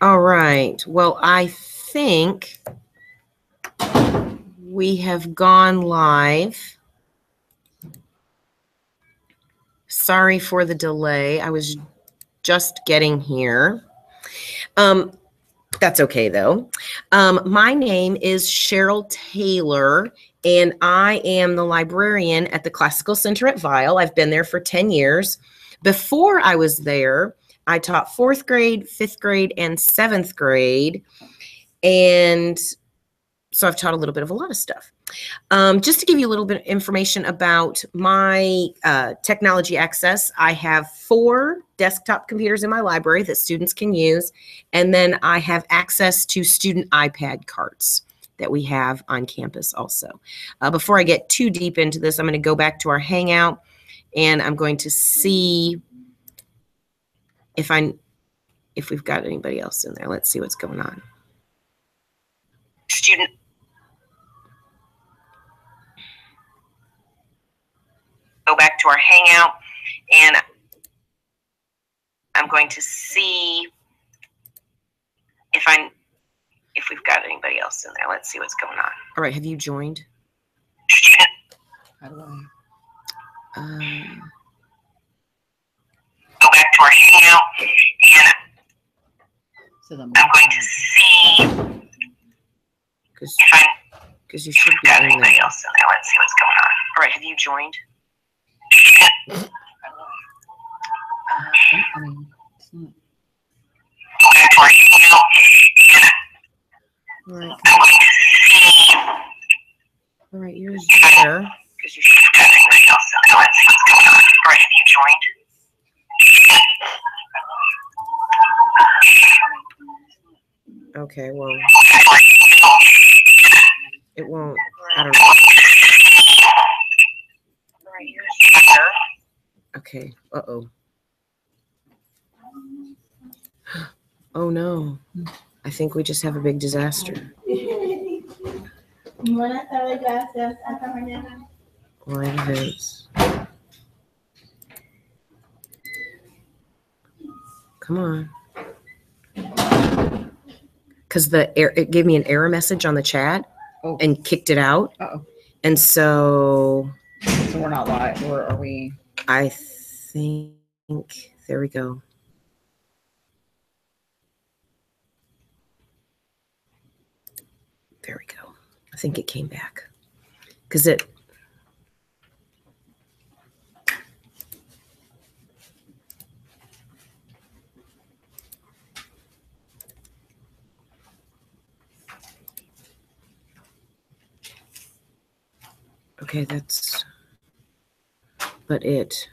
All right. Well, I think we have gone live. Sorry for the delay. I was just getting here. That's okay, though. My name is Cheryl Taylor, and I am the librarian at the Classical Center at Weill. I've been there for 10 years. Before I was there, I taught 4th grade, 5th grade, and 7th grade. And so I've taught a little bit of a lot of stuff. Just to give you a little bit of information about my technology access, I have 4 desktop computers in my library that students can use, and then I have access to student iPad carts that we have on campus also. Before I get too deep into this, I'm going to go back to our Hangout, and I'm going to see if we've got anybody else in there. Let's see what's going on. Student. Go back to our Hangout, and I'm going to see if we've got anybody else in there. Let's see what's going on. All right, have you joined? How do I? Go back to our Hangout, and So I'm going to see because you should be got anybody else in there. Let's see what's going on. All right, have you joined? I mean, it's not. All right, you're there. Because you should have anybody else in there. Let's see what's going on. All right, have you joined? Okay, well, it won't. I don't know. Okay. Uh-oh. Oh, no. I think we just have a big disaster. Buenas tardes, gracias. Hasta mañana. Live events. Come on. Because it gave me an error message on the chat and kicked it out. Uh-oh. And so we're not live, or are we? I think, there we go. There we go. I think it came back because it. Okay, that's, but it.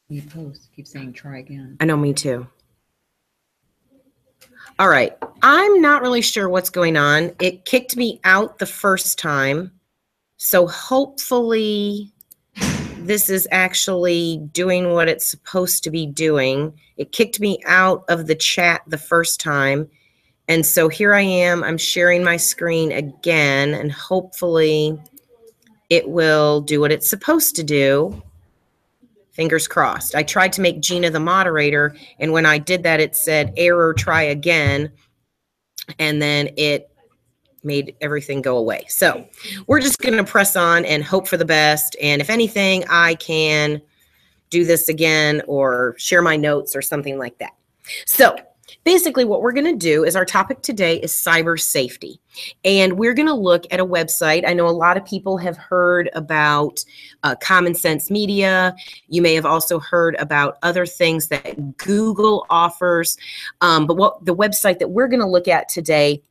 You post, keep saying try again. I know, me too. All right, I'm not really sure what's going on. It kicked me out the first time. So hopefully this is actually doing what it's supposed to be doing. It kicked me out of the chat the first time. And so here I am, I'm sharing my screen again, and hopefully it will do what it's supposed to do. Fingers crossed. I tried to make Gina the moderator, and when I did that, it said error, try again, and then it made everything go away. So we're just going to press on and hope for the best. And if anything, I can do this again or share my notes or something like that. So basically what we're going to do is, our topic today is cyber safety. And we're going to look at a website. I know a lot of people have heard about Common Sense Media. You may have also heard about other things that Google offers. But what the website that we're going to look at today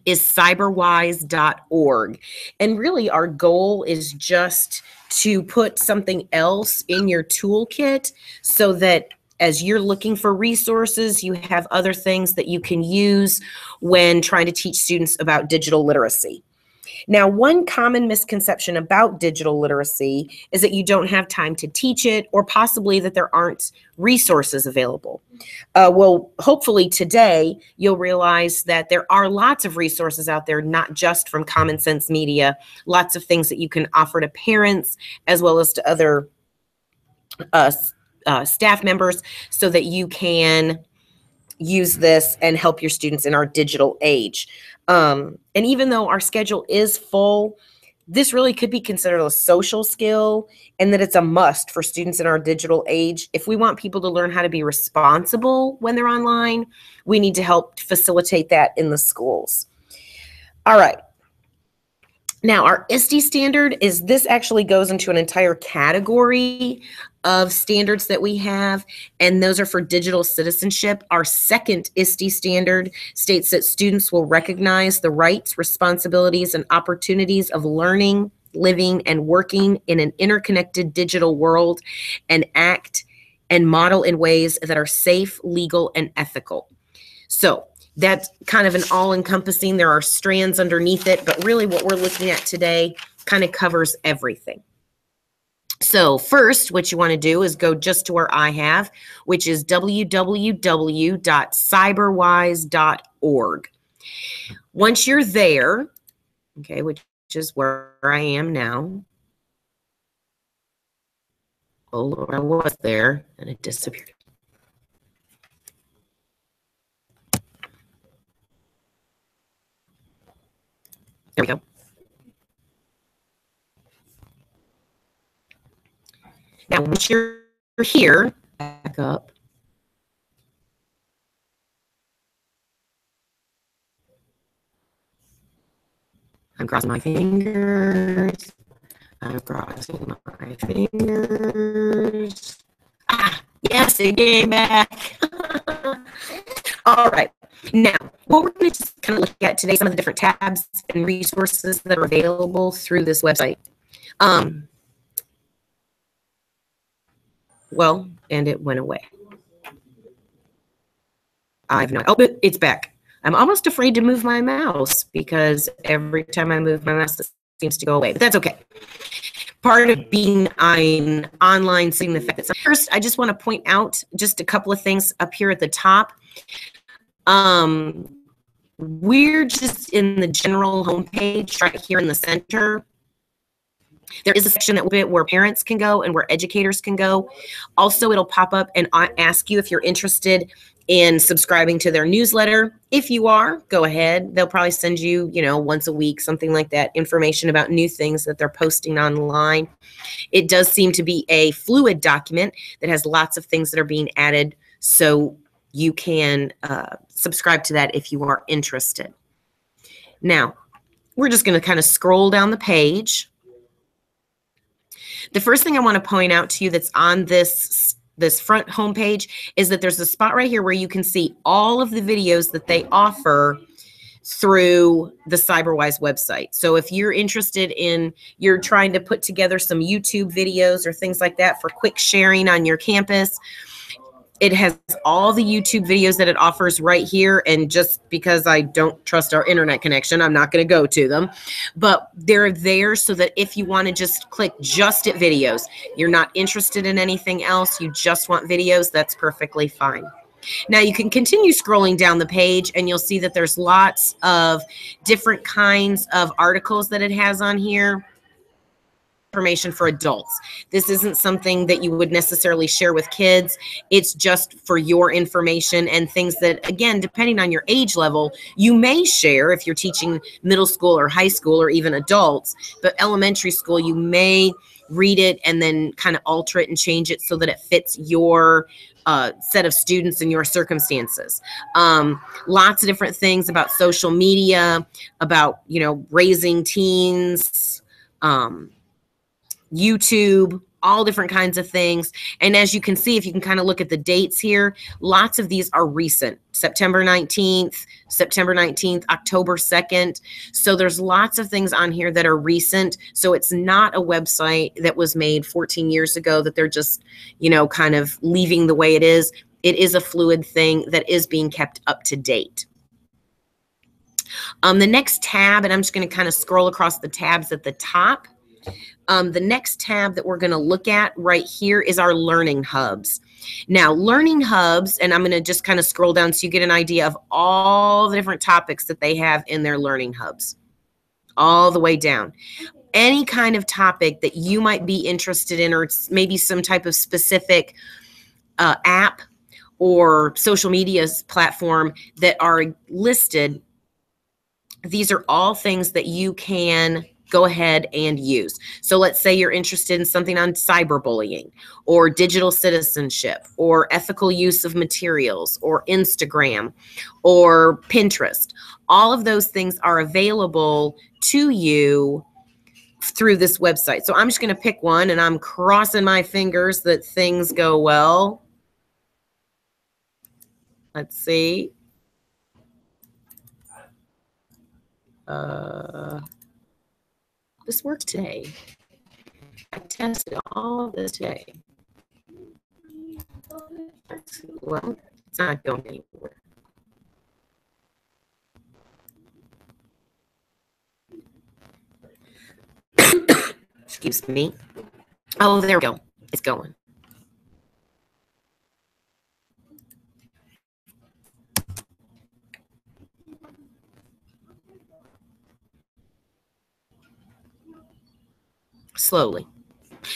is cyberwise.org. And really our goal is just to put something else in your toolkit so that as you're looking for resources, you have other things that you can use when trying to teach students about digital literacy. Now, one common misconception about digital literacy is that you don't have time to teach it, or possibly that there aren't resources available. Well, hopefully today you'll realize that there are lots of resources out there, not just from Common Sense Media, lots of things that you can offer to parents as well as to other staff members so that you can use this and help your students in our digital age. And even though our schedule is full, this really could be considered a social skill, and that it's a must for students in our digital age. If we want people to learn how to be responsible when they're online, we need to help facilitate that in the schools. All right. Now, our ISTE standard this actually goes into an entire category of standards that we have, and those are for digital citizenship. Our second ISTE standard states that students will recognize the rights, responsibilities, and opportunities of learning, living, and working in an interconnected digital world, and act and model in ways that are safe, legal, and ethical. So that's kind of an all-encompassing. There are strands underneath it, but really what we're looking at today kind of covers everything. So first, what you want to do is go just to where I have, which is www.cyberwise.org. Once you're there, okay, which is where I am now. Oh, Lord, I was there and it disappeared. There we go. Now, once you're here, back up. I'm crossing my fingers. I'm crossing my fingers. Ah, yes, it came back. All right. Now, what we're going to just kind of look at today, some of the different tabs and resources that are available through this website. Well, and it went away. I've not. Oh, but it's back. I'm almost afraid to move my mouse because every time I move my mouse, it seems to go away. But that's okay. Part of being an online, seeing the fact that first, I just want to point out just a couple of things up here at the top. We're just in the general homepage right here in the center. There is a section where parents can go and where educators can go. Also, it'll pop up and ask you if you're interested in subscribing to their newsletter. If you are, go ahead. They'll probably send you, once a week, something like that, information about new things that they're posting online. It does seem to be a fluid document that has lots of things that are being added, so you can subscribe to that if you are interested. Now, we're just going to kind of scroll down the page. The first thing I want to point out to you that's on this front homepage is that there's a spot right here where you can see all of the videos that they offer through the CyberWise website. So if you're interested you're trying to put together some YouTube videos or things like that for quick sharing on your campus, it has all the YouTube videos that it offers right here. And just because I don't trust our internet connection, I'm not going to go to them. But they're there so that if you want to just click just at videos, you're not interested in anything else, you just want videos, that's perfectly fine. Now you can continue scrolling down the page and you'll see that there's lots of different kinds of articles that it has on here. Information for adults. This isn't something that you would necessarily share with kids. It's just for your information and things that, again, depending on your age level, you may share if you're teaching middle school or high school or even adults. But elementary school, you may read it and then kind of alter it and change it so that it fits your set of students and your circumstances. Lots of different things about social media, about, raising teens, YouTube, all different kinds of things. And as you can see, if you can kind of look at the dates here, lots of these are recent. September 19th, October 2nd. So there's lots of things on here that are recent. So it's not a website that was made 14 years ago that they're just, kind of leaving the way it is. It is a fluid thing that is being kept up to date. The next tab, and I'm just going to kind of scroll across the tabs at the top. The next tab that we're going to look at right here is our learning hubs. Now, learning hubs, and I'm going to just kind of scroll down so you get an idea of all the different topics that they have in their learning hubs, all the way down. any kind of topic that you might be interested in, or it's maybe some type of specific app or social media platform that are listed, these are all things that you can go ahead and use. So let's say you're interested in something on cyberbullying or digital citizenship or ethical use of materials or Instagram or Pinterest. All of those things are available to you through this website. So I'm just going to pick one, and I'm crossing my fingers that things go well. Let's see. This worked today. I tested all of this today. Well, it's not going anywhere. Excuse me. Oh, there we go. It's going. Slowly.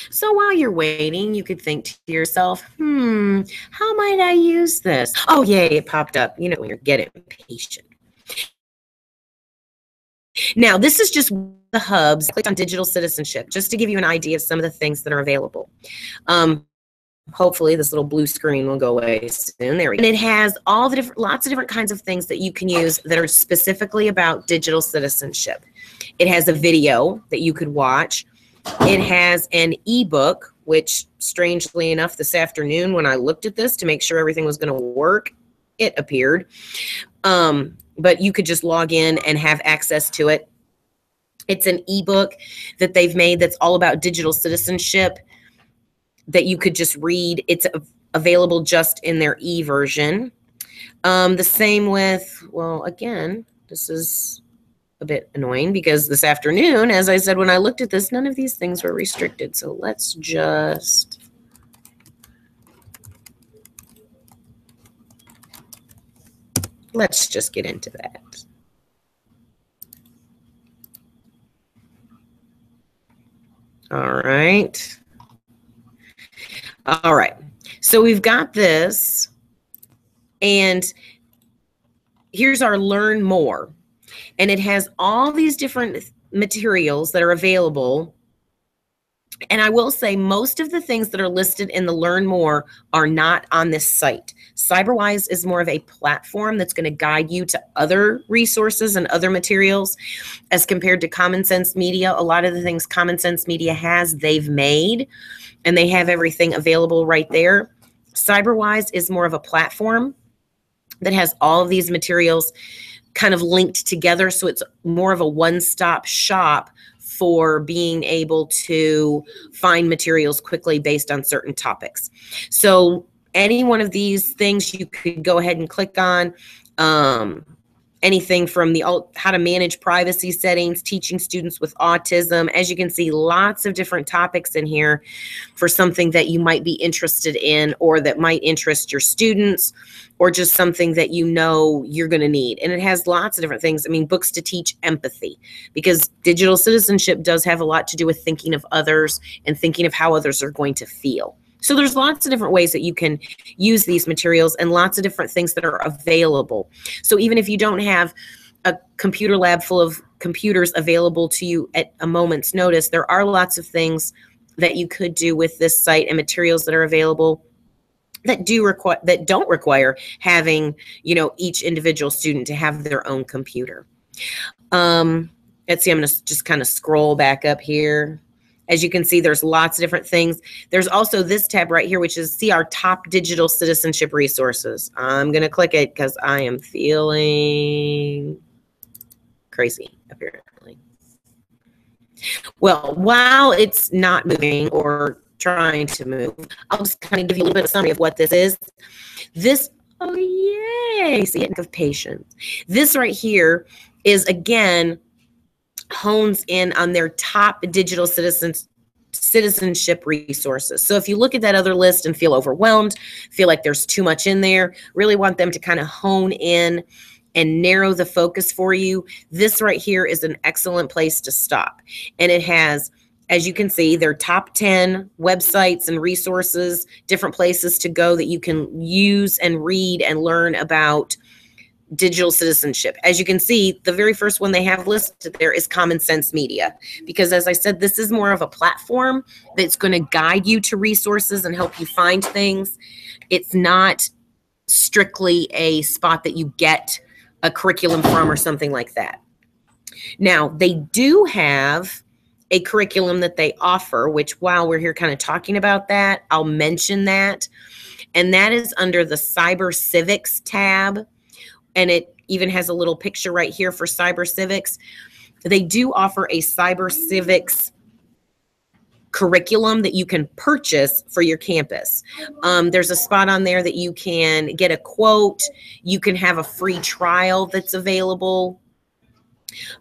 So while you're waiting, you could think to yourself, how might I use this? Oh, yay, it popped up. You know, when you're getting impatient. Now, this is just the hubs. Click on digital citizenship, just to give you an idea of some of the things that are available. Hopefully this little blue screen will go away soon. There we go. And it has all the lots of different kinds of things that you can use that are specifically about digital citizenship. It has a video that you could watch. It has an ebook, which strangely enough, this afternoon when I looked at this to make sure everything was going to work, it appeared. But you could just log in and have access to it. It's an ebook that they've made that's all about digital citizenship that you could just read. It's available just in their e-version. The same with, well, again, this is a bit annoying because this afternoon, as I said, when I looked at this, none of these things were restricted. So let's just get into that. All right. All right. So we've got this, and here's our learn more. And it has all these different materials that are available. And I will say most of the things that are listed in the Learn More are not on this site. Cyberwise is more of a platform that's going to guide you to other resources and other materials as compared to Common Sense Media. A lot of the things Common Sense Media has, they've made, and they have everything available right there. Cyberwise is more of a platform that has all of these materials kind of linked together. So it's more of a one-stop shop for being able to find materials quickly based on certain topics. So any one of these things you could go ahead and click on. Anything from the how to manage privacy settings, teaching students with autism. As you can see, lots of different topics in here for something that you might be interested in or that might interest your students or just something that you know you're going to need. And it has lots of different things. I mean, books to teach empathy, because digital citizenship does have a lot to do with thinking of others and thinking of how others are going to feel. So there's lots of different ways that you can use these materials and lots of different things that are available. So even if you don't have a computer lab full of computers available to you at a moment's notice, there are lots of things that you could do with this site and materials that are available that don't require having, you know, each individual student to have their own computer. Let's see, I'm going to just kind of scroll back up here. As you can see, there's lots of different things. There's also this tab right here, which is see our top digital citizenship resources. I'm going to click it because I am feeling crazy, apparently. Well, while it's not moving or trying to move, I'll just kind of give you a little bit of summary of what this is. This, oh yay, see it, of patience. This right here is, again, hones in on their top digital citizenship resources. So if you look at that other list and feel overwhelmed, feel like there's too much in there, really want them to kind of hone in and narrow the focus for you, this right here is an excellent place to stop. And it has, as you can see, their top 10 websites and resources, different places to go that you can use and read and learn about digital citizenship. As you can see, the very first one they have listed there is Common Sense Media, because as I said, this is more of a platform that's going to guide you to resources and help you find things. It's not strictly a spot that you get a curriculum from or something like that. Now, they do have a curriculum that they offer, which while we're here kind of talking about that, I'll mention that. And that is under the Cyber Civics tab. And it even has a little picture right here for cyber civics. They do offer a cyber civics curriculum that you can purchase for your campus. There's a spot on there that you can get a quote. You can have a free trial that's available.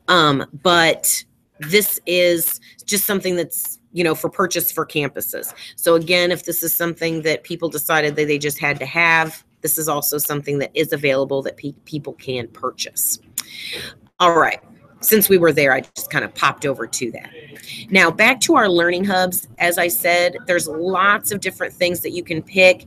But this is just something that's, you know, for purchase for campuses. So again, if this is something that people decided that they just had to have, this is also something that is available that people can purchase. All right. Since we were there, I just kind of popped over to that. Now, back to our learning hubs. As I said, there's lots of different things that you can pick,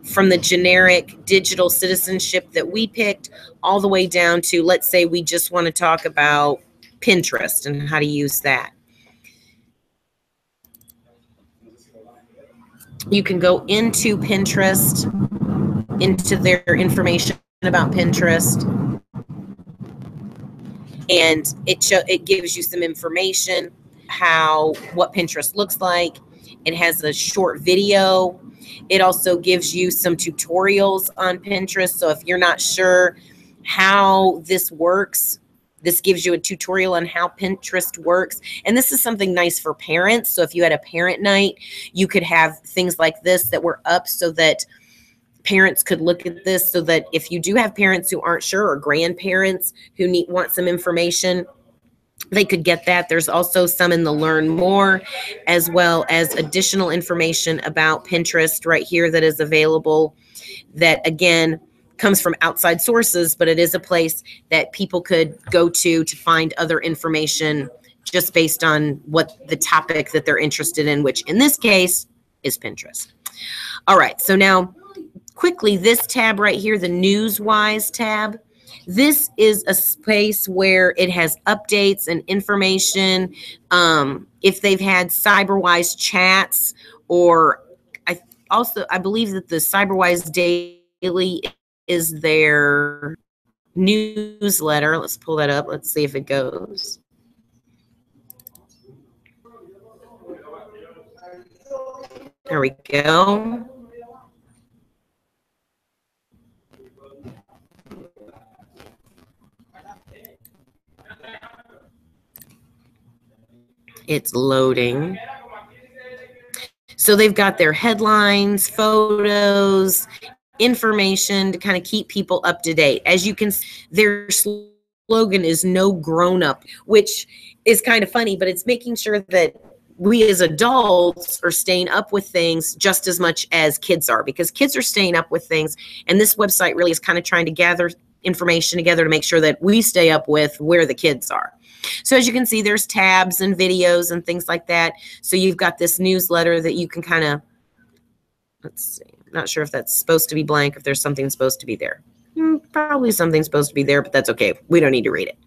from the generic digital citizenship that we picked all the way down to, let's say we just want to talk about Pinterest and how to use that. You can go into Pinterest, into their information about Pinterest, and it gives you some information what Pinterest looks like. It has a short video. It also gives you some tutorials on Pinterest. So if you're not sure how this works, this gives you a tutorial on how Pinterest works. And this is something nice for parents. So if you had a parent night, you could have things like this that were up so that parents could look at this, so that if you do have parents who aren't sure, or grandparents who want some information, they could get that. There's also some in the Learn More, as well as additional information about Pinterest right here that is available, that again comes from outside sources, but it is a place that people could go to find other information just based on what the topic that they're interested in, which in this case is Pinterest. All right, so now quickly, this tab right here, the Newswise tab, this is a space where it has updates and information. If they've had CyberWise chats, or I believe that the CyberWise Daily is their newsletter. Let's pull that up. Let's see if it goes. There we go. It's loading. So they've got their headlines, photos, information to kind of keep people up to date. As you can see, their slogan is "No Grown Up," which is kind of funny, but it's making sure that we as adults are staying up with things just as much as kids are, because kids are staying up with things. And this website really is kind of trying to gather information together to make sure that we stay up with where the kids are. So as you can see, there's tabs and videos and things like that. So you've got this newsletter that you can kind of, let's see, I'm not sure if that's supposed to be blank, if there's something supposed to be there. Probably something supposed to be there, but that's okay. We don't need to read it.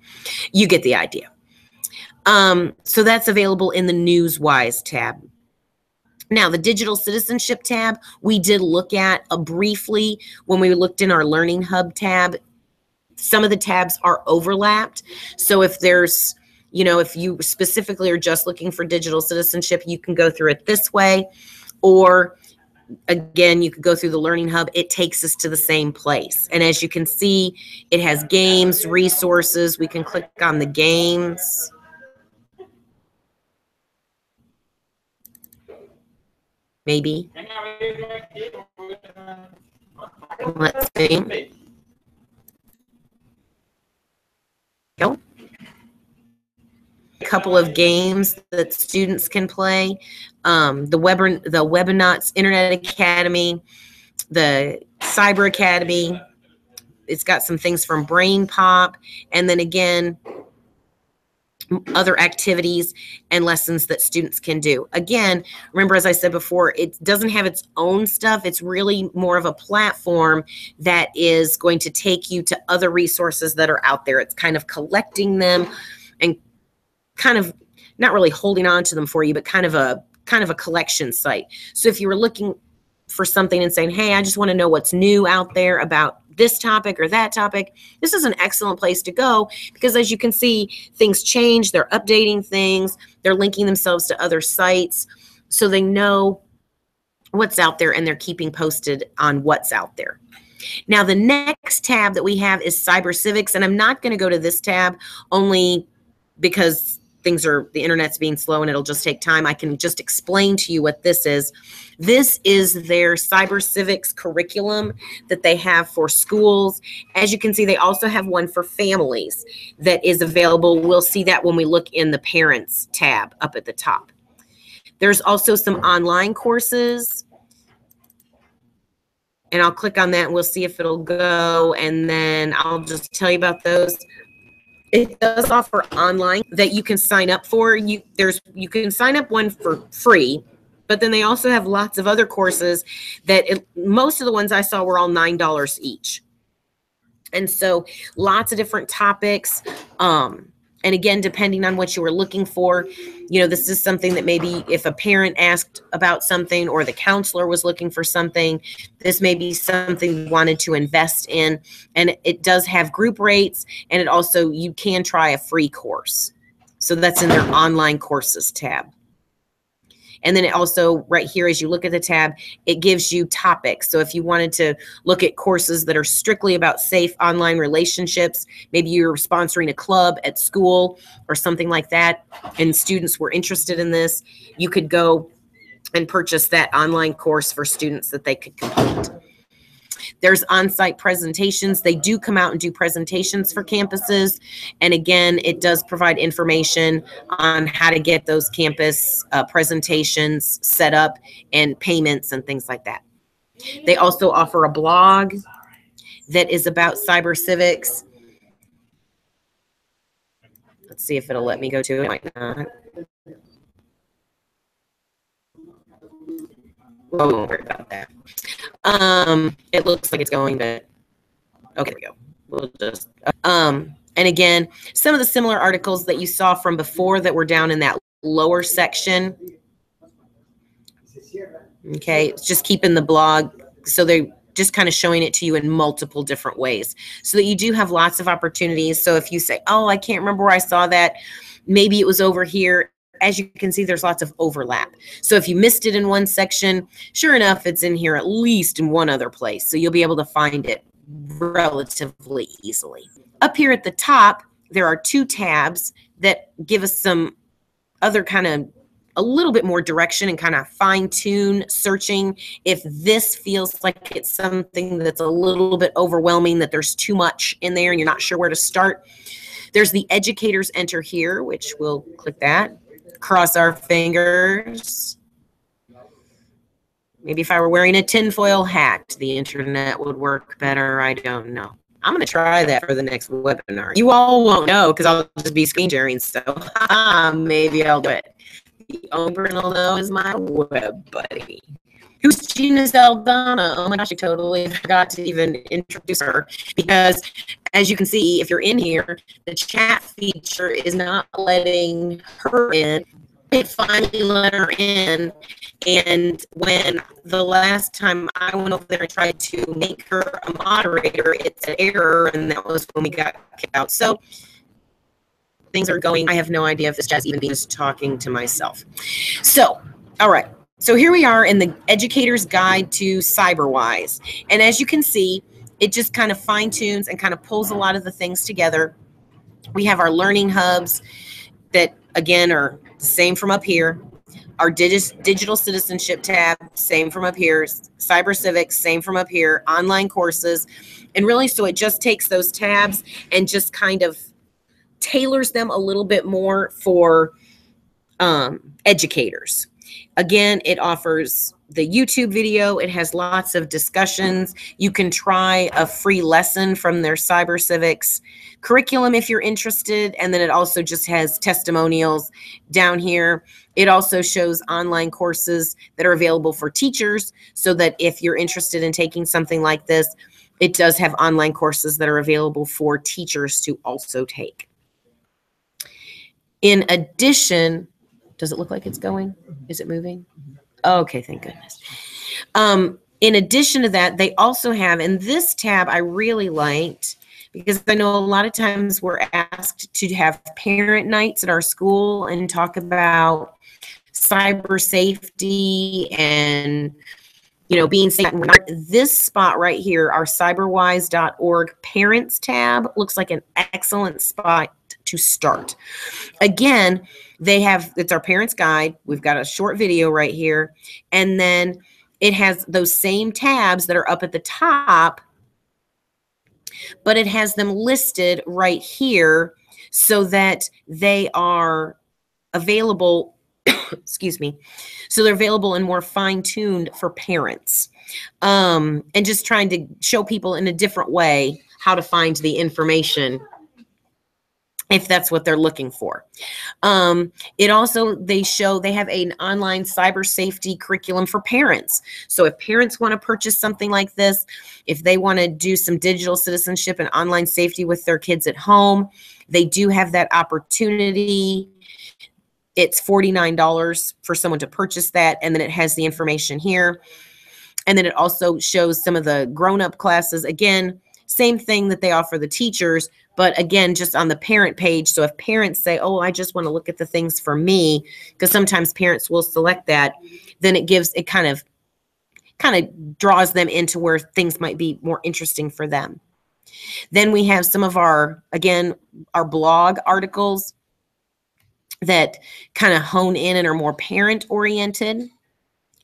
You get the idea. So that's available in the Newswise tab. Now, the Digital Citizenship tab, we did look at briefly when we looked in our Learning Hub tab. Some of the tabs are overlapped. So if there's, if you specifically are just looking for digital citizenship, you can go through it this way. Or again, you could go through the Learning Hub. It takes us to the same place. And as you can see, it has games, resources. We can click on the games. Maybe. Let's see. Go. A couple of games that students can play. The Webinauts Internet Academy, the Cyber Academy. it's got some things from Brain Pop, and then again, other activities and lessons that students can do. Again, remember, as I said before, it doesn't have its own stuff. It's really more of a platform that is going to take you to other resources that are out there. It's kind of collecting them and kind of not really holding on to them for you, but kind of a collection site. So if you were looking for something and saying, hey, I just want to know what's new out there about this topic or that topic, this is an excellent place to go, because as you can see, things change, they're updating things, they're linking themselves to other sites, so they know what's out there and they're keeping posted on what's out there. Now, the next tab that we have is Cyber Civics, and I'm not going to go to this tab only because the internet's being slow and it'll just take time. I can just explain to you what this is. This is their Cyber Civics curriculum that they have for schools. As you can see, they also have one for families that is available. We'll see that when we look in the Parents tab up at the top. There's also some online courses, and I'll click on that and we'll see if it'll go, and then I'll just tell you about those. It does offer online that you can sign up for. You can sign up one for free, but then they also have lots of other courses that most of the ones I saw were all $9 each. And so lots of different topics. And again, depending on what you were looking for, this is something that maybe if a parent asked about something or the counselor was looking for something, this may be something you wanted to invest in. And it does have group rates, and it also, you can try a free course. So that's in their online courses tab. And then it also, right here, as you look at the tab, it gives you topics. So if you wanted to look at courses that are strictly about safe online relationships, maybe you're sponsoring a club at school or something like that, and students were interested in this, you could go and purchase that online course for students that they could complete. There's on-site presentations. They do come out and do presentations for campuses. And again, it does provide information on how to get those campus presentations set up and payments and things like that. They also offer a blog that is about cyber civics. Let's see if it'll let me go to it. It might not. Oh, don't worry about that. It looks like it's going, but okay, there we go. We'll just and again, some of the similar articles that you saw from before that were down in that lower section. Okay, it's just keeping the blog, so they're just kind of showing it to you in multiple different ways, so that you do have lots of opportunities. So if you say, oh, I can't remember where I saw that, maybe it was over here. As you can see, there's lots of overlap. So if you missed it in one section, sure enough, it's in here at least in one other place. So you'll be able to find it relatively easily. Up here at the top, there are two tabs that give us some other kind of a little bit more direction and kind of fine-tune searching if this feels like it's something that's a little bit overwhelming, that there's too much in there and you're not sure where to start. There's the Educators Enter Here, which we'll click that. Cross our fingers. Maybe if I were wearing a tinfoil hat, the internet would work better. I don't know. I'm going to try that for the next webinar. You all won't know because I'll just be screen sharing, so maybe I'll do it. The only person I'll know is my web buddy. Who's Gina Zeldana? Oh my gosh, I totally forgot to even introduce her, because as you can see, if you're in here, the chat feature is not letting her in. It finally let her in, and when the last time I went over there and tried to make her a moderator, it's an error, and that was when we got kicked out. So things are going, I have no idea if this chat's even being just talking to myself. So, all right. So here we are in the Educator's Guide to CyberWise. And as you can see, it just kind of fine-tunes and kind of pulls a lot of the things together. We have our learning hubs that, again, are the same from up here. Our digital citizenship tab, same from up here. Cyber civics, same from up here. Online courses. And really, so it just takes those tabs and just kind of tailors them a little bit more for educators. Again, it offers the YouTube video. It has lots of discussions. You can try a free lesson from their cyber civics curriculum if you're interested. And then it also just has testimonials down here. It also shows online courses that are available for teachers, so that if you're interested in taking something like this, it does have online courses that are available for teachers to also take. In addition, does it look like it's going? Is it moving? Okay, thank goodness. In addition to that, they also have, and this tab I really liked, because I know a lot of times we're asked to have parent nights at our school and talk about cyber safety and, you know, being safe. This spot right here, our cyberwise.org parents tab, looks like an excellent spot to start. Again, they have, it's our parents guide. We've got a short video right here. And then it has those same tabs that are up at the top, but it has them listed right here so that they are available, excuse me, so they're available and more fine-tuned for parents. And just trying to show people in a different way how to find the information if that's what they're looking for. It also, they have an online cyber safety curriculum for parents. So if parents want to purchase something like this, if they want to do some digital citizenship and online safety with their kids at home, they do have that opportunity. It's $49 for someone to purchase that. And then it has the information here. And then it also shows some of the grown-up classes. Again, same thing that they offer the teachers, but again, just on the parent page. So if parents say, oh, I just want to look at the things for me, because sometimes parents will select that, then it kind of draws them into where things might be more interesting for them. Then we have some of our blog articles that kind of hone in and are more parent oriented,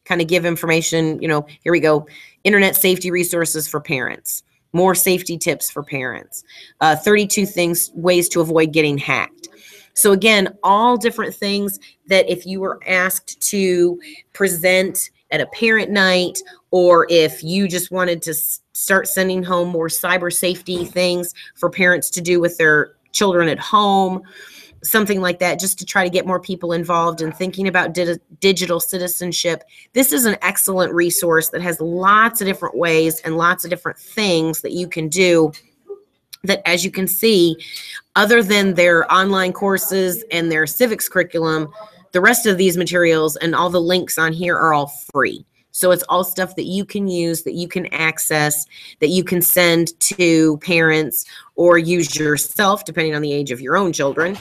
kind of give information, here we go, internet safety resources for parents. More safety tips for parents, 32 ways to avoid getting hacked. So again, all different things that if you were asked to present at a parent night, or if you just wanted to start sending home more cyber safety things for parents to do with their children at home, something like that, just to try to get more people involved in thinking about digital citizenship. This is an excellent resource that has lots of different ways and lots of different things that you can do that, as you can see, other than their online courses and their civics curriculum, the rest of these materials and all the links on here are all free. So it's all stuff that you can use, that you can access, that you can send to parents or use yourself, depending on the age of your own children,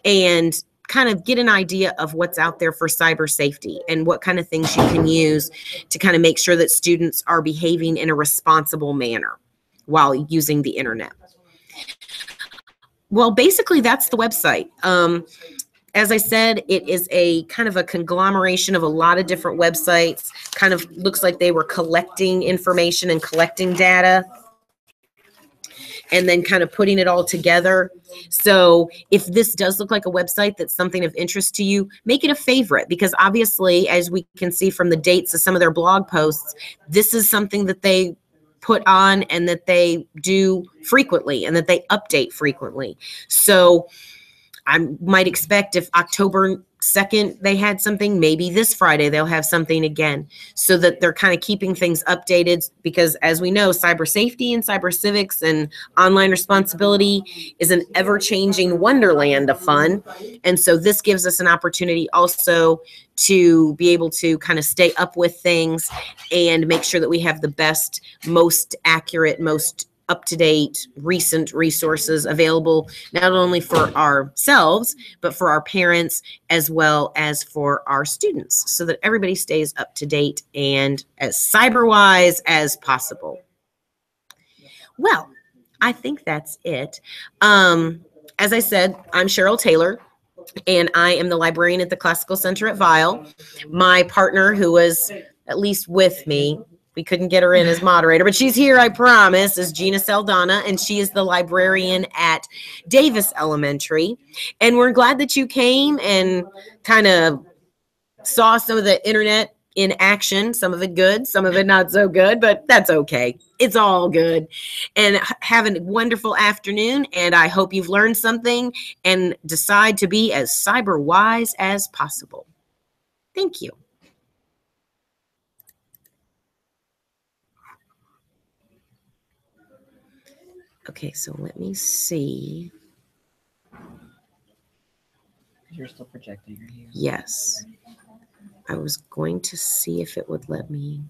and kind of get an idea of what's out there for cyber safety and what kind of things you can use to kind of make sure that students are behaving in a responsible manner while using the internet. Well, basically, that's the website. As I said, it is a kind of a conglomeration of a lot of different websites. Kind of looks like they were collecting information and collecting data and then kind of putting it all together. So if this does look like a website that's something of interest to you, make it a favorite, because obviously, as we can see from the dates of some of their blog posts, this is something that they put on and that they do frequently and that they update frequently. So I might expect if October 2nd they had something, maybe this Friday they'll have something again, so that they're kind of keeping things updated, because as we know, cyber safety and cyber civics and online responsibility is an ever-changing wonderland of fun. And so this gives us an opportunity also to be able to kind of stay up with things and make sure that we have the best, most accurate, most up-to-date, recent resources available, not only for ourselves, but for our parents as well as for our students, so that everybody stays up to date and as cyber-wise as possible. Well, I think that's it. As I said, I'm Cheryl Taylor, and I am the librarian at the Classical Center at Weill. My partner, who was at least with me, we couldn't get her in as moderator, but she's here, I promise, is Gina Saldana, and she is the librarian at Davis Elementary. And we're glad that you came and kind of saw some of the internet in action, some of it good, some of it not so good, but that's okay. It's all good. And have a wonderful afternoon. And I hope you've learned something and decide to be as cyber wise as possible. Thank you. Okay, so let me see. You're still projecting your view. Yes. I was going to see if it would let me.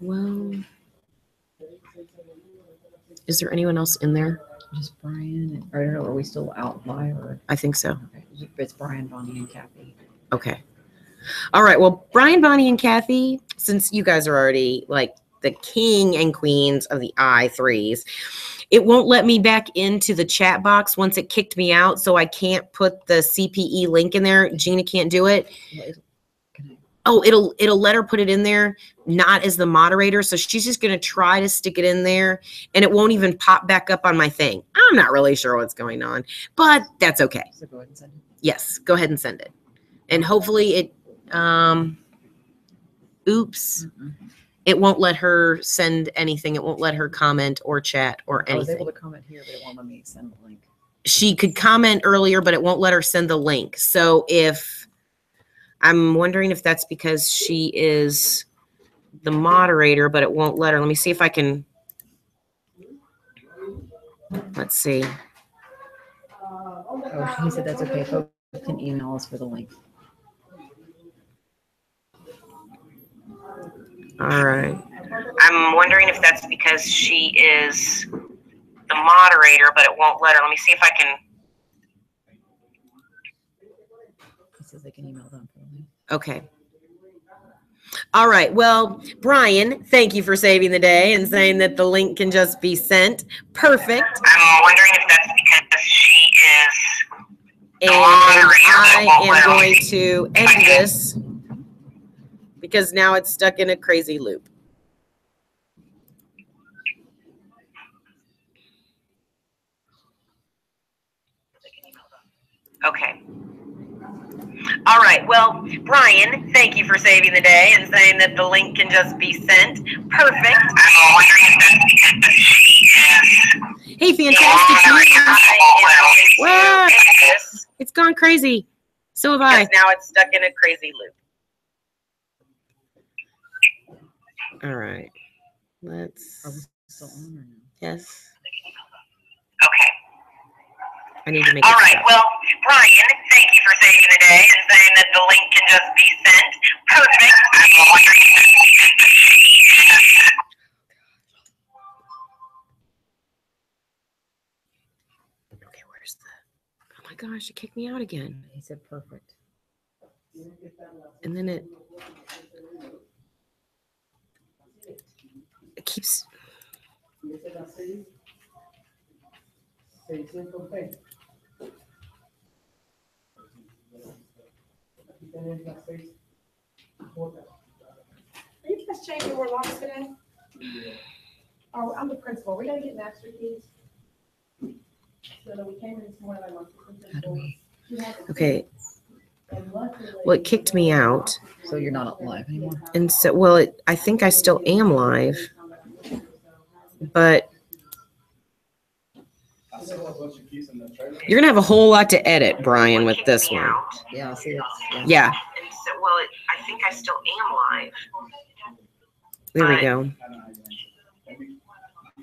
Well, is there anyone else in there? Just Brian. And, or are we still out live? Or I think so. okay. It's Brian, Bonnie, and Kathy. Okay. All right. Well, Brian, Bonnie, and Kathy, since you guys are already like the king and queens of the I3s, it won't let me back into the chat box once it kicked me out. So I can't put the CPE link in there. Gina can't do it. Oh, it'll let her put it in there, not as the moderator. So she's just going to try to stick it in there and it won't even pop back up on my thing. I'm not really sure what's going on, but that's okay. So go ahead and send it. Yes, go ahead and send it. And hopefully it, oops, it won't let her send anything. It won't let her comment or chat or I was anything. able to comment here, but it won't let me send the link. She could comment earlier, but it won't let her send the link. So I'm wondering if that's because she is the moderator, but it won't let her. Let me see if I can. Let's see. Oh, he said that's okay. Folks can email us for the link. All right. I'm wondering if that's because she is the moderator, but it won't let her. Let me see if I can. He says they can email them for the link. Okay. All right. Well, Brian, thank you for saving the day and saying that the link can just be sent. Perfect. I'm wondering if that's because she is the moderator. I am going to end this because now it's stuck in a crazy loop. Okay. All right. Well, Brian, thank you for saving the day and saying that the link can just be sent. Perfect. I'm wondering if that's because she is. Hey, fantastic. What? It's gone crazy. So have I. Now it's stuck in a crazy loop. All right. Let's. Are we still on or no? Yes. Okay. I need to make All right. stop. Well, Brian, thank you for saving the day and saying that the link can just be sent. Perfect. I'm wondering if Okay, where's the? Oh my gosh, it kicked me out again. He said perfect. And then it keeps. Are you guys changing your locks today? Oh, I'm the principal. We gotta get master keys. So that we came in this morning, I want to. How do we? Okay. Well, it kicked me out. So you're not live anymore? And so, well, I think I still am live, but you're going to have a whole lot to edit, Brian, with this one. Yeah, see it's Yeah. And so, well, I think I still am live. There we go.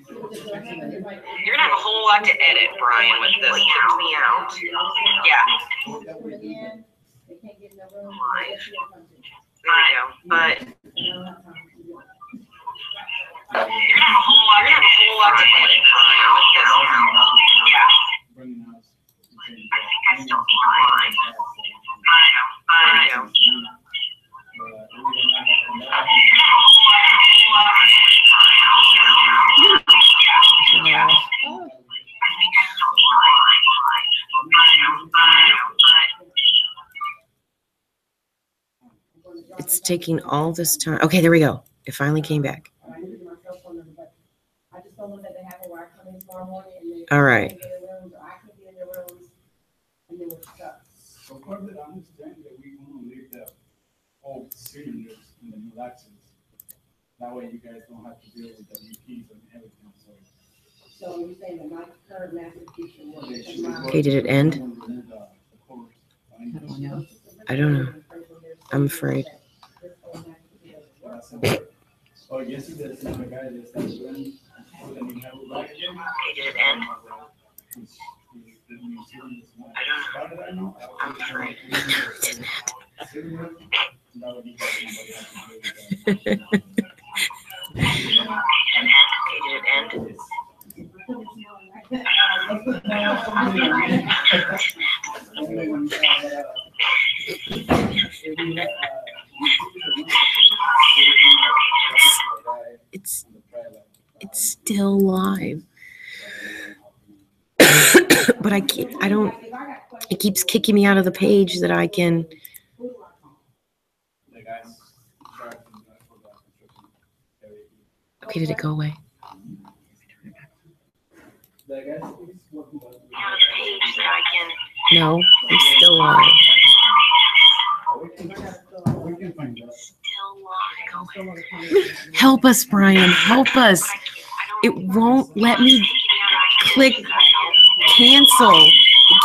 You're gonna have a whole lot to edit, Brian, with this. Count me out. Yeah. Live. There we go. But you're gonna have a whole lot to edit, Brian, with this. Yeah. I think I still am live. I know. taking all this time. Okay, there we go. It finally came back. I give you my cell phone number, but I just don't want that to happen where I come in tomorrow morning and they. All right. can't get in rooms, or I can't get in their rooms, and then we're stuck. So far that I understand that we want to leave the old cylinders in the new axles. That way you guys don't have to deal with the UPs and everything, so. So you're saying that my current master key should work? they should and my- Okay, did it end? remove the cords. How do I know? I don't know. I'm afraid. Oh, yes, it is. The guy that started doing, so then you have it back again. Did it end? The new cylinders. I don't know. How did I know? I'm afraid. Cylinder, that would be good. Nobody has to deal with that. Okay, did it end? It's still live. But I don't, it keeps kicking me out of the page that I can. The guys charging for the construction area. Okay, did it go away? The guys is working on. Out of the page that I can. No, I'm still live. We can find out. Still live. Help us, Brian. Help us. I It don't. won't let me click cancel. It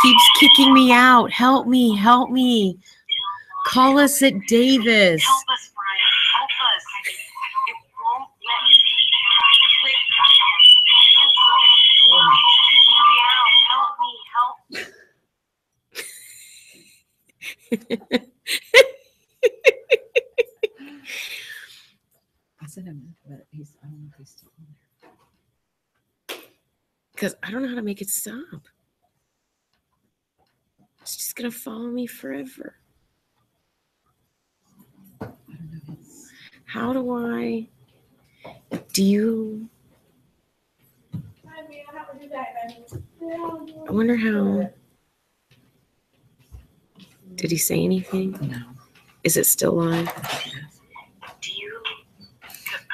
keeps kicking me out. Help me. Help me. Call us at Davis. Help us, Brian. Help us. It won't let me click cancel. Kicking me out. Help me. Help. I sent him, but I don't know if he's still on there. Because I don't know how to make it stop. It's just going to follow me forever. I don't know. It's, How do you, I wonder how, did he say anything? no. Is it still live? Do you? I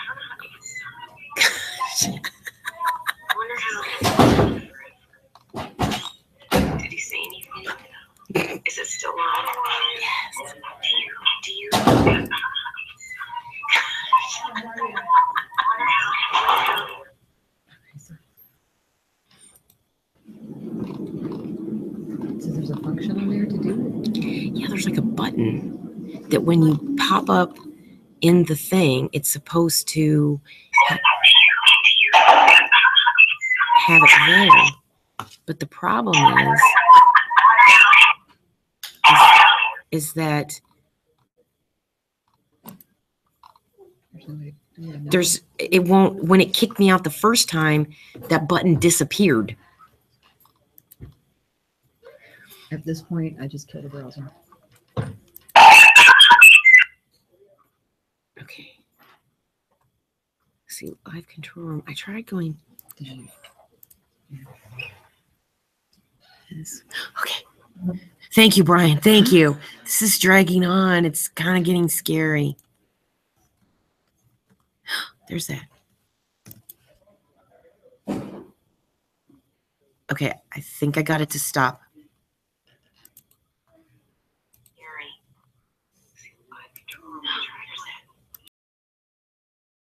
don't know how to make it stop. I wonder how. Did he say anything? Is it still on? Yes. Do you? I wonder how. So there's a function on there to do it? Yeah, there's like a button that when you pop up in the thing, it's supposed to have it there. But the problem is that There's no way to do it. there's, it won't, when it kicked me out the first time, that button disappeared. At this point, I just killed the browser. Okay. See, live control room. I tried going. Did you? This. Okay. Thank you, Brian. Thank you. This is dragging on. It's kind of getting scary. There's that. Okay, I think I got it to stop.